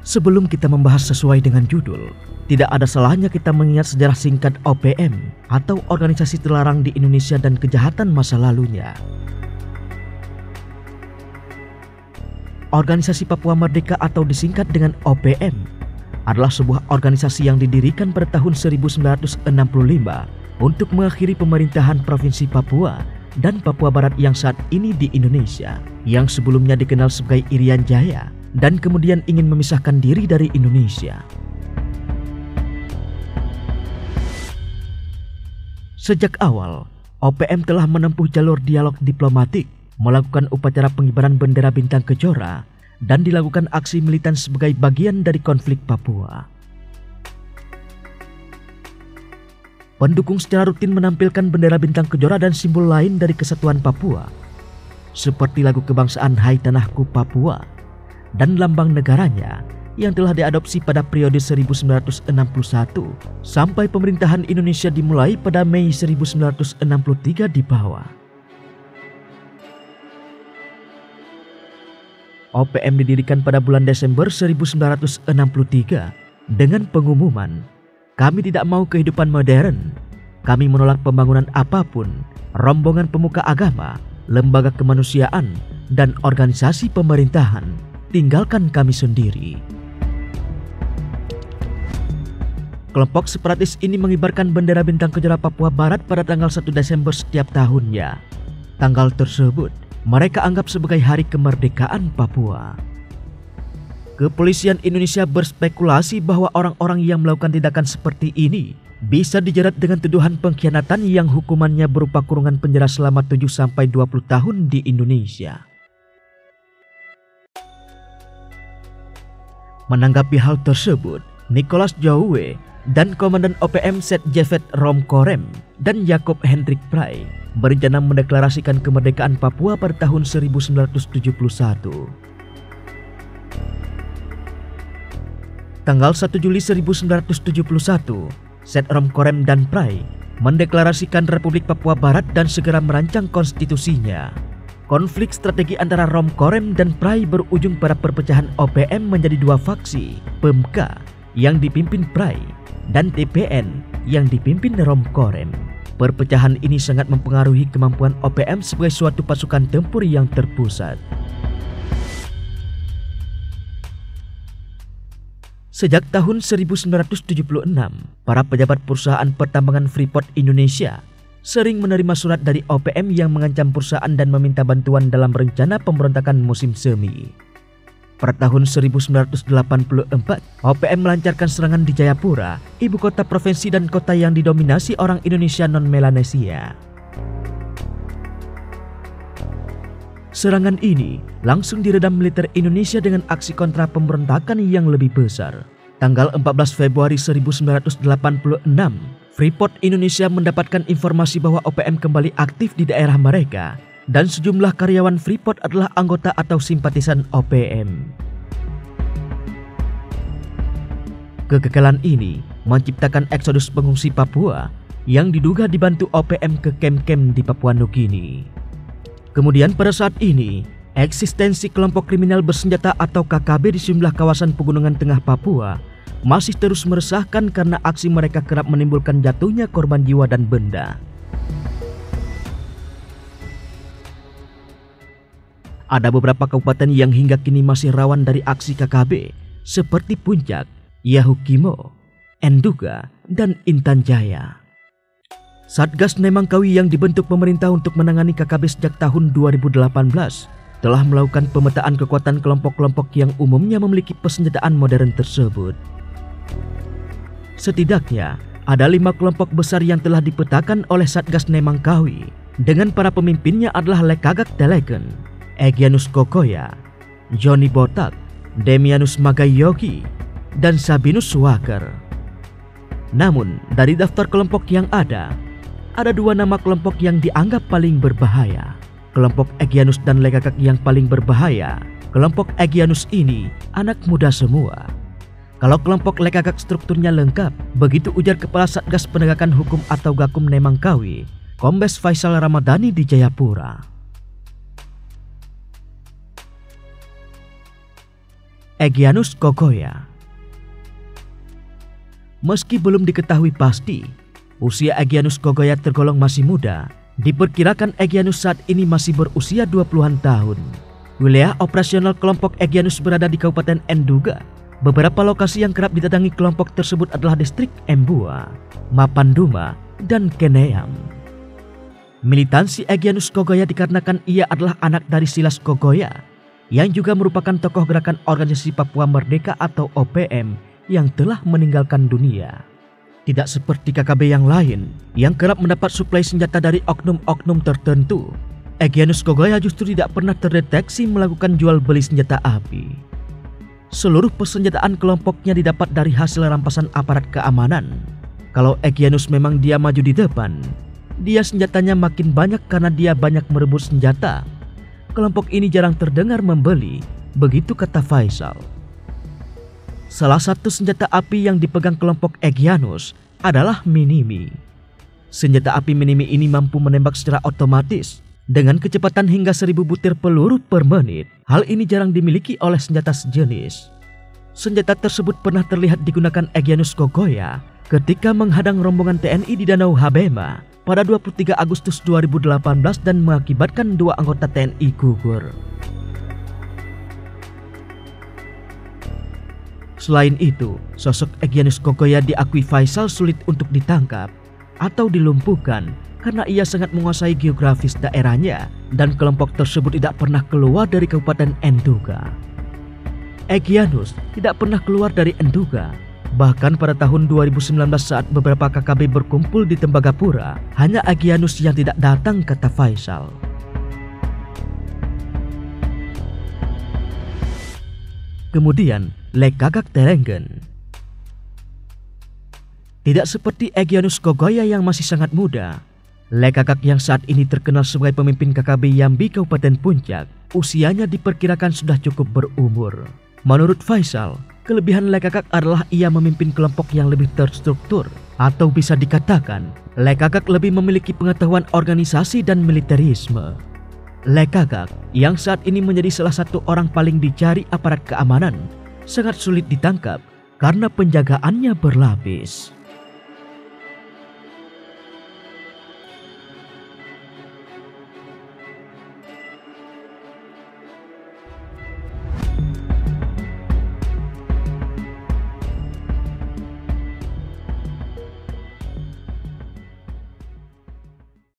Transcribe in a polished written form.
Sebelum kita membahas sesuai dengan judul, tidak ada salahnya kita mengingat sejarah singkat OPM atau organisasi terlarang di Indonesia dan kejahatan masa lalunya. Organisasi Papua Merdeka atau disingkat dengan OPM adalah sebuah organisasi yang didirikan pada tahun 1965 untuk mengakhiri pemerintahan Provinsi Papua dan Papua Barat yang saat ini di Indonesia, yang sebelumnya dikenal sebagai Irian Jaya dan kemudian ingin memisahkan diri dari Indonesia. Sejak awal, OPM telah menempuh jalur dialog diplomatik, melakukan upacara pengibaran bendera bintang kejora, dan dilakukan aksi militan sebagai bagian dari konflik Papua. Pendukung secara rutin menampilkan bendera bintang kejora dan simbol lain dari kesatuan Papua, seperti lagu kebangsaan Hai Tanahku Papua dan lambang negaranya yang telah diadopsi pada periode 1961 sampai pemerintahan Indonesia dimulai pada Mei 1963 di bawah. OPM didirikan pada bulan Desember 1963 dengan pengumuman, "Kami tidak mau kehidupan modern. Kami menolak pembangunan apapun, rombongan pemuka agama, lembaga kemanusiaan, dan organisasi pemerintahan. Tinggalkan kami sendiri." Kelompok separatis ini mengibarkan bendera bintang kejora Papua Barat pada tanggal 1 Desember setiap tahunnya. Tanggal tersebut mereka anggap sebagai hari kemerdekaan Papua. Kepolisian Indonesia berspekulasi bahwa orang-orang yang melakukan tindakan seperti ini bisa dijerat dengan tuduhan pengkhianatan yang hukumannya berupa kurungan penjara selama 7-20 tahun di Indonesia. Menanggapi hal tersebut, Nicholas Jowe dan Komandan OPM Set Jevet Romkorem dan Jacob Hendrik Prai berencana mendeklarasikan kemerdekaan Papua pada tahun 1971. Tanggal 1 Juli 1971, Set Romkorem dan Prai mendeklarasikan Republik Papua Barat dan segera merancang konstitusinya. Konflik strategi antara Romkorem dan Prai berujung pada perpecahan OPM menjadi dua faksi, PMK yang dipimpin Prai dan TPN yang dipimpin Romkorem. Perpecahan ini sangat mempengaruhi kemampuan OPM sebagai suatu pasukan tempur yang terpusat. Sejak tahun 1976, para pejabat perusahaan pertambangan Freeport Indonesia sering menerima surat dari OPM yang mengancam perusahaan dan meminta bantuan dalam rencana pemberontakan musim semi. Pada tahun 1984, OPM melancarkan serangan di Jayapura, ibu kota provinsi dan kota yang didominasi orang Indonesia non-Melanesia. Serangan ini langsung diredam militer Indonesia dengan aksi kontra pemberontakan yang lebih besar. Tanggal 14 Februari 1986, Freeport Indonesia mendapatkan informasi bahwa OPM kembali aktif di daerah mereka dan sejumlah karyawan Freeport adalah anggota atau simpatisan OPM. Kegagalan ini menciptakan eksodus pengungsi Papua yang diduga dibantu OPM ke kem-kem di Papua Nugini. Kemudian pada saat ini, eksistensi kelompok kriminal bersenjata atau KKB di sejumlah kawasan pegunungan tengah Papua masih terus meresahkan karena aksi mereka kerap menimbulkan jatuhnya korban jiwa dan benda. Ada beberapa kabupaten yang hingga kini masih rawan dari aksi KKB seperti Puncak, Yahukimo, Enduga, dan Intan Jaya. Satgas Nemangkawi yang dibentuk pemerintah untuk menangani KKB sejak tahun 2018 telah melakukan pemetaan kekuatan kelompok-kelompok yang umumnya memiliki persenjataan modern tersebut. Setidaknya ada 5 kelompok besar yang telah dipetakan oleh Satgas Nemangkawi dengan para pemimpinnya adalah Lekagak Teleken, Egyanus Kokoya, Johnny Botak, Demianus Magayogi, dan Sabinus Suwaker. Namun dari daftar kelompok yang ada 2 nama kelompok yang dianggap paling berbahaya. Kelompok Egyanus dan Lekagak yang paling berbahaya. Kelompok Egyanus ini anak muda semua. Kalau kelompok Lekagak strukturnya lengkap, begitu ujar Kepala Satgas Penegakan Hukum atau Gakum Nemangkawi, Kombes Faisal Ramadhani di Jayapura. Egyanus Kogoya. Meski belum diketahui pasti, usia Egyanus Kogoya tergolong masih muda. Diperkirakan Egyanus saat ini masih berusia 20-an tahun. Wilayah operasional kelompok Egyanus berada di Kabupaten Enduga. Beberapa lokasi yang kerap didatangi kelompok tersebut adalah distrik Embua, Mapanduma, dan Keneam. Militansi Egyanus Kogoya dikarenakan ia adalah anak dari Silas Kogoya, yang juga merupakan tokoh gerakan organisasi Papua Merdeka atau OPM yang telah meninggalkan dunia. Tidak seperti KKB yang lain yang kerap mendapat suplai senjata dari oknum-oknum tertentu, Egyanus Kogoya justru tidak pernah terdeteksi melakukan jual beli senjata api. Seluruh persenjataan kelompoknya didapat dari hasil rampasan aparat keamanan. Kalau Egyanus memang dia maju di depan, dia senjatanya makin banyak karena dia banyak merebut senjata. Kelompok ini jarang terdengar membeli, begitu kata Faisal. Salah satu senjata api yang dipegang kelompok Egyanus adalah Minimi. Senjata api Minimi ini mampu menembak secara otomatis dengan kecepatan hingga 1000 butir peluru per menit. Hal ini jarang dimiliki oleh senjata sejenis. Senjata tersebut pernah terlihat digunakan Egyanus Kogoya ketika menghadang rombongan TNI di Danau Habema pada 23 Agustus 2018 dan mengakibatkan 2 anggota TNI gugur. Selain itu, sosok Egyanus Kogoya diakui Faisal sulit untuk ditangkap atau dilumpuhkan karena ia sangat menguasai geografis daerahnya dan kelompok tersebut tidak pernah keluar dari Kabupaten Enduga. Egyanus tidak pernah keluar dari Enduga. Bahkan pada tahun 2019 saat beberapa KKB berkumpul di Tembagapura, hanya Egyanus yang tidak datang, kata Faisal. Kemudian, Lekagak Telenggen. Tidak seperti Egyanus Kogoya yang masih sangat muda, Lekagak yang saat ini terkenal sebagai pemimpin KKB Yambi Kabupaten Puncak, usianya diperkirakan sudah cukup berumur. Menurut Faisal, kelebihan Lekagak adalah ia memimpin kelompok yang lebih terstruktur, atau bisa dikatakan Lekagak lebih memiliki pengetahuan organisasi dan militerisme. Lekagak yang saat ini menjadi salah satu orang paling dicari aparat keamanan sangat sulit ditangkap karena penjagaannya berlapis.